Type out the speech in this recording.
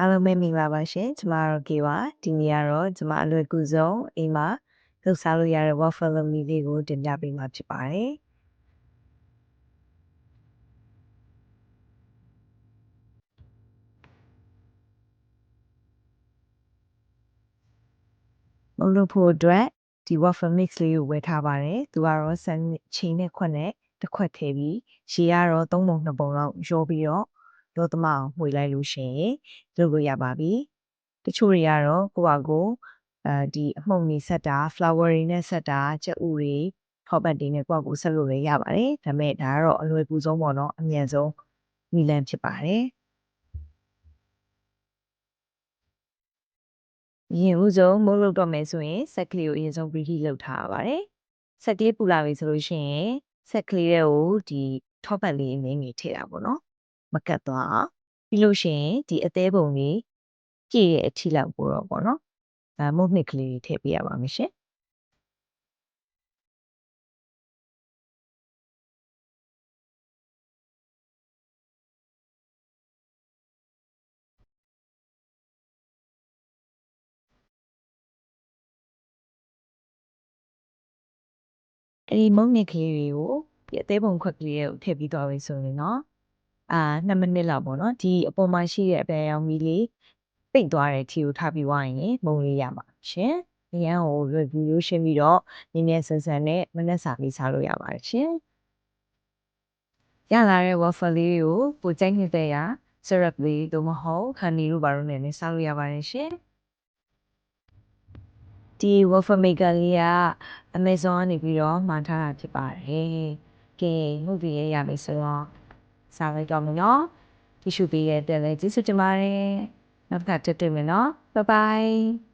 အားလုံးပဲမင်္ဂလာပါရှင်ကျမတို့ကေပါဒီနေ့ကတော့ကျမအလွယ်ကူဆုံးအိမ်မှာလှုပ်ရှားလို့ရတဲ့ waffle လုံးလေးကိုတင်ပြပေးမှာဖြစ်ပါတယ်မလုပ်ဖို့အတွက်ဒီ waffle mix လေးကိုဝယ်ထားပါတယ်သူကတော့စံချိန်နဲ့ခွက်နဲ့တစ်ခွက်ထည့်ပြီးရေကတော့3ပုံ2ပုံလောက်ရောပြီးတော့ရောသမအောင်မှွေလိုက်လို့ရှိရင်လုပ်လို့ရပါပြီတချို့တွေကတော့ကိုယ့်ဟာကိုဒီအမှုန့်တွေဆက်တာ flower တွေနဲ့ဆက်တာကြက်ဥတွေထောပတ်တွေနဲ့ကိုယ့်ဟာကိုဆက်လို့လည်းရပါတယ်ဒါပေမဲ့ဒါကတော့အလွယ်ကူဆုံးပေါ့နော်အမြန်ဆုံးနည်းလမ်းဖြစ်ပါတယ်ရင်ဦးဆုံးမုတ်လုပ်တော့မယ်ဆိုရင်ဆက်ကလေးကိုအရင်ဆုံး preheat လုပ်ထားရပါတယ်ဆက်ကလေးပူလာပြီဆိုလို့ရှိရင်ဆက်ကလေးတွေကိုဒီထောပတ်လေးအငင်းကြီးထည့်တာပေါ့နော်မကတ်သွားအောင်ပြီးလို့ရှိရင်ဒီအသေးပုံလေးကြည့်ရဲ့အထီလောက်ပို့တော့ပေါ့နော်မုတ်နှစ်ကလေးထည့်ပေးရပါမယ်ရှင်အဲ့ဒီမုတ်နှစ်ကလေးတွေကိုဒီအသေးပုံခွက်ကလေးကိုထည့်ပြီးသွားပြီဆိုရင်เนาะ2မိနစ်လောက်ပေါ့နော်ဒီအပေါ်မှာရှိတဲ့အပယ်ရောင်မီလေးပိတ်သွားတဲ့ထီကိုထားပြီးွားရင်မုံလေးရပါရှင်။ဒီရန်ကို review ရှင်းပြီးတော့နည်းနည်းဆန်ဆန်နဲ့မနက်စာလေးစားလို့ရပါတယ်ရှင်။ရလာတဲ့ waffle လေးကိုပိုကြိုက်နေတဲ့ရာ syrup လေးတို့မဟုတ် honey တို့ဘာလို့လဲနဲ့စားလို့ရပါတယ်ရှင်။ဒီ waffle maker လေးက Amazon ကနေပြီးတော့မှာထားတာဖြစ်ပါတယ်။ကဲဟုတ်ပြီရပြီဆိုတော့စားလိုက်တော့မယ်နော်။တီရှူပေးရတဲ့လည်းကျေးဇူးတင်ပါတယ်။နောက်တစ်ခါတွေ့မယ်နော်။ Bye bye